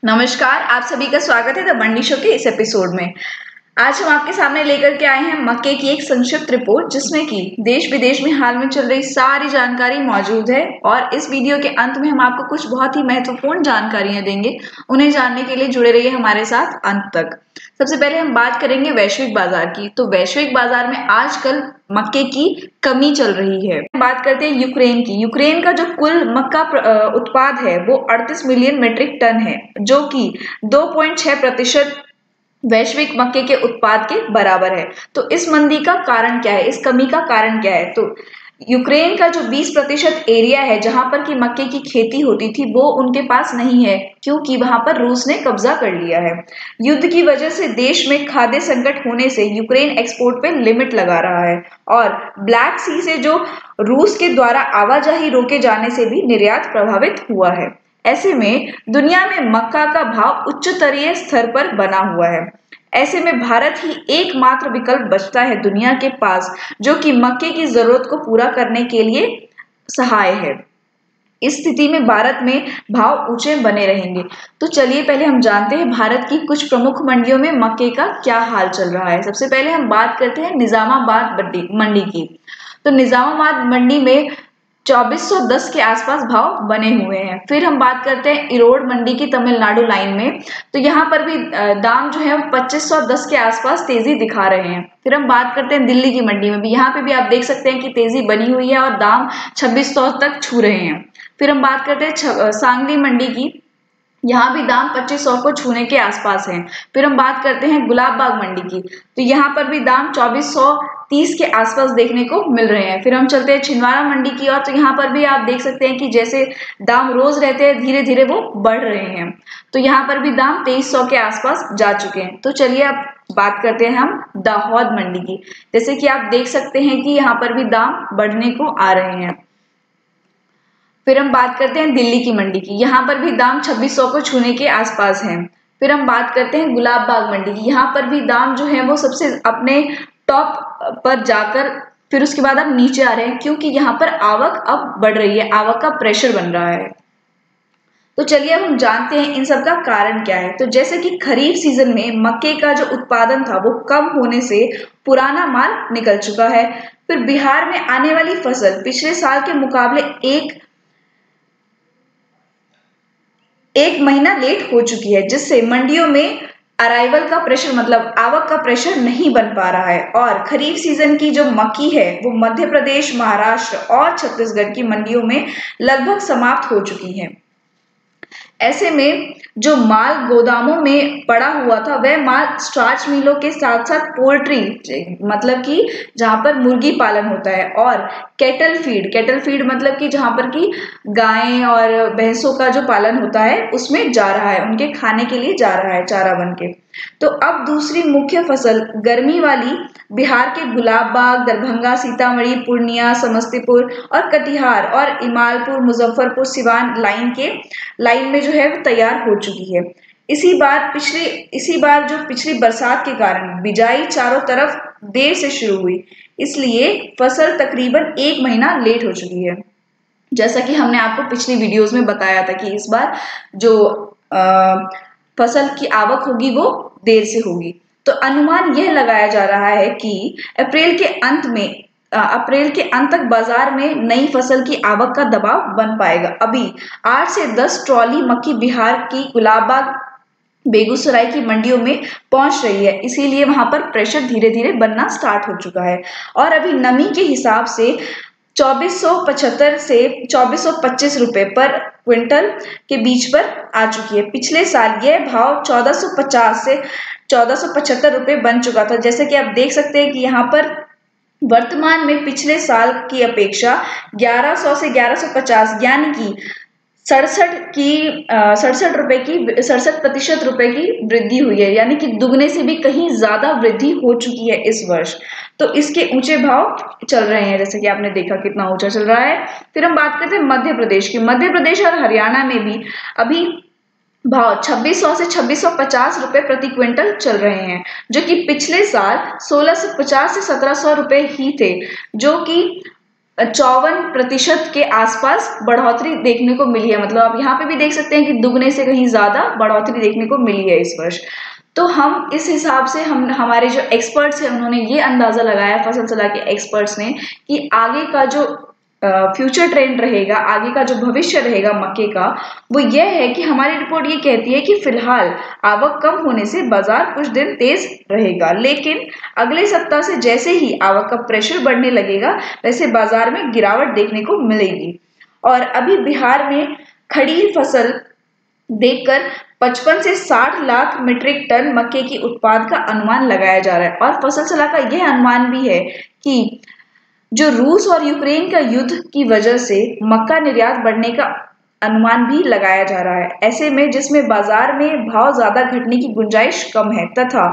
नमस्कार, आप सभी का स्वागत है द मंडी शो के इस एपिसोड में। आज हम आपके सामने लेकर के आए हैं मक्के की एक संक्षिप्त रिपोर्ट, जिसमें कि देश विदेश में हाल में चल रही सारी जानकारी मौजूद है। और इस वीडियो के अंत में हम आपको कुछ बहुत ही महत्वपूर्ण जानकारियां देंगे। उन्हें जानने के लिए जुड़े रहिए हमारे साथ अंत तक। सबसे पहले हम बात करेंगे वैश्विक बाजार की। तो वैश्विक बाजार में आजकल मक्के की कमी चल रही है। बात करते हैं यूक्रेन की। यूक्रेन का जो कुल मक्का उत्पाद है वो 38 मिलियन मीट्रिक टन है, जो कि 2.6% वैश्विक मक्के के उत्पाद के बराबर है। तो इस मंदी का कारण क्या है, इस कमी का कारण क्या है? तो यूक्रेन का जो 20% एरिया है जहां पर की मक्के की खेती होती थी वो उनके पास नहीं है, क्योंकि वहां पर रूस ने कब्जा कर लिया है। युद्ध की वजह से देश में खाद्य संकट होने से यूक्रेन एक्सपोर्ट पे लिमिट लगा रहा है, और ब्लैक सी से जो रूस के द्वारा आवाजाही रोके जाने से भी निर्यात प्रभावित हुआ है। ऐसे में दुनिया में मक्का का भाव उच्चतरीय स्तर पर बना हुआ है। ऐसे में भारत ही एकमात्र विकल्प बचता है दुनिया के पास, जो कि मक्के की जरूरत को पूरा करने के लिए सहाय है। इस स्थिति में भारत में भाव ऊंचे बने रहेंगे। तो चलिए पहले हम जानते हैं भारत की कुछ प्रमुख मंडियों में मक्के का क्या हाल चल रहा है। सबसे पहले हम बात करते हैं निजामाबाद मंडी की। तो निजामाबाद मंडी में 2410 के आसपास भाव बने हुए हैं। फिर हम बात करते हैं इरोड मंडी की तमिलनाडु लाइन में। तो यहाँ पर भी दाम जो है 2510 के आसपास तेजी दिखा रहे हैं। फिर हम बात करते हैं दिल्ली की मंडी में भी। यहाँ पे भी आप देख सकते हैं कि तेजी बनी हुई है और दाम 2600 तक छू रहे हैं। फिर हम बात करते हैं सांगली मंडी की। यहाँ भी दाम 2500 को छूने के आसपास हैं। फिर हम बात करते हैं गुलाब बाग मंडी की। तो यहाँ पर भी दाम 2430 के आसपास देखने को मिल रहे हैं। फिर हम चलते हैं छिंदवाड़ा मंडी की और। तो यहाँ पर भी आप देख सकते हैं कि जैसे दाम रोज रहते हैं, धीरे धीरे वो बढ़ रहे हैं। तो यहाँ पर भी दाम 2300 के आसपास जा चुके हैं। तो चलिए अब बात करते हैं हम दाहोद मंडी की। जैसे कि आप देख सकते हैं कि यहाँ पर भी दाम बढ़ने को आ रहे हैं। फिर हम बात करते हैं दिल्ली की मंडी की। यहाँ पर भी दाम 2600 को छूने के आसपास हैं। फिर हम बात करते हैं गुलाब बाग मंडी की। यहाँ पर भी दाम जो है वो सबसे अपने टॉप पर जाकर फिर उसके बाद अब नीचे आ रहे हैं, क्योंकि यहाँ पर आवक अब बढ़ रही है, आवक का प्रेशर बन रहा है। तो चलिए अब हम जानते हैं इन सब का कारण क्या है। तो जैसे कि खरीफ सीजन में मक्के का जो उत्पादन था वो कम होने से पुराना माल निकल चुका है। फिर बिहार में आने वाली फसल पिछले साल के मुकाबले एक महीना लेट हो चुकी है, जिससे मंडियों में अराइवल का प्रेशर मतलब आवक का प्रेशर नहीं बन पा रहा है। और खरीफ सीजन की जो मक्की है वो मध्य प्रदेश, महाराष्ट्र और छत्तीसगढ़ की मंडियों में लगभग समाप्त हो चुकी है। ऐसे में जो माल गोदामों में पड़ा हुआ था वह माल स्टार्च मिलों के साथ साथ पोल्ट्री मतलब कि जहां पर मुर्गी पालन होता है, और कैटल फीड मतलब कि जहां पर कि गायें और भैंसों का जो पालन होता है उसमें जा रहा है, उनके खाने के लिए जा रहा है चारा बन के। तो अब दूसरी मुख्य फसल गर्मी वाली बिहार के गुलाब बाग, दरभंगा, सीतामढ़ी, पूर्णिया, समस्तीपुर और कटिहार और इमालपुर, मुजफ्फरपुर, सिवान लाइन में जो है वो तैयार हो चुकी है। इसी बार जो पिछली बरसात के कारण बिजाई चारों तरफ देर से शुरू हुई, इसलिए फसल तकरीबन 1 महीना लेट हो चुकी है। जैसा कि हमने आपको पिछली वीडियोस में बताया था कि इस बार जो फसल की आवक होगी वो देर से होगी। तो अनुमान यह लगाया जा रहा है कि अप्रैल के अंत तक बाजार में नई फसल की आवक का दबाव बन पाएगा। अभी 8 से 10 ट्रॉली मक्की बिहार की गुलाबबाग, बेगूसराय की मंडियों में पहुंच रही है, इसीलिए वहां पर प्रेशर धीरे धीरे बनना स्टार्ट हो चुका है। और अभी नमी के हिसाब से 2475 से 2425 रुपए पर क्विंटल के बीच पर आ चुकी है। पिछले साल यह भाव 1450 से 1475 रुपए बन चुका था। जैसे कि आप देख सकते हैं कि यहाँ पर वर्तमान में पिछले साल की अपेक्षा 1100 से 1150 यानी कि 67% रुपए की वृद्धि हुई है, यानी कि दुगने से भी कहीं ज्यादा वृद्धि हो चुकी है इस वर्ष। तो इसके ऊंचे भाव चल रहे हैं, जैसे कि आपने देखा कितना ऊंचा चल रहा है। फिर हम बात करते हैं मध्य प्रदेश की। मध्य प्रदेश और हरियाणा में भी अभी भाव 2600 से 2650 रुपए प्रति क्विंटल चल रहे हैं, जो कि पिछले साल 1650 से 1700 रुपए ही थे, जो कि 54% के आसपास बढ़ोतरी देखने को मिली है। मतलब आप यहाँ पे भी देख सकते हैं कि दुगने से कहीं ज्यादा बढ़ोतरी देखने को मिली है इस वर्ष। तो हम इस हिसाब से हमारे जो एक्सपर्ट्स हैं उन्होंने ये अंदाजा लगाया, फसल सलाह के एक्सपर्ट्स ने, कि आगे का जो फ्यूचर ट्रेंड रहेगा, आगे का जो भविष्य रहेगा मक्के का, वो यह है कि हमारी रिपोर्ट ये कहती है कि फिलहाल आवक कम होने से बाजार कुछ दिन तेज रहेगा, लेकिन अगले सप्ताह से जैसे ही आवक का प्रेशर बढ़ने लगेगा वैसे बाजार में गिरावट देखने को मिलेगी। और अभी बिहार में खड़ी फसल देखकर 55 से 60 लाख मीट्रिक टन मक्के की उत्पाद का अनुमान लगाया जा रहा है। और फसल सलाह का यह अनुमान भी है कि जो रूस और यूक्रेन का युद्ध की वजह से मक्का निर्यात बढ़ने का अनुमान भी लगाया जा रहा है, ऐसे में जिसमें बाजार में भाव ज्यादा घटने की गुंजाइश कम है, तथा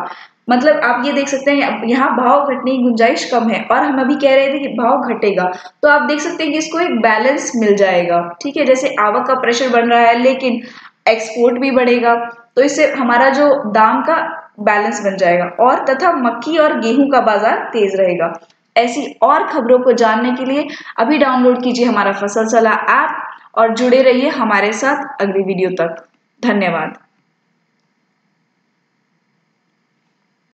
मतलब आप ये देख सकते हैं यहाँ भाव घटने की गुंजाइश कम है और हम अभी कह रहे थे कि भाव घटेगा, तो आप देख सकते हैं कि इसको एक बैलेंस मिल जाएगा। ठीक है, जैसे आवक का प्रेशर बन रहा है लेकिन एक्सपोर्ट भी बढ़ेगा, तो इससे हमारा जो दाम का बैलेंस बन जाएगा, और तथा मक्की और गेहूं का बाजार तेज रहेगा। ऐसी और खबरों को जानने के लिए अभी डाउनलोड कीजिए हमारा फसल सलाह ऐप और जुड़े रहिए हमारे साथ अगली वीडियो तक। धन्यवाद।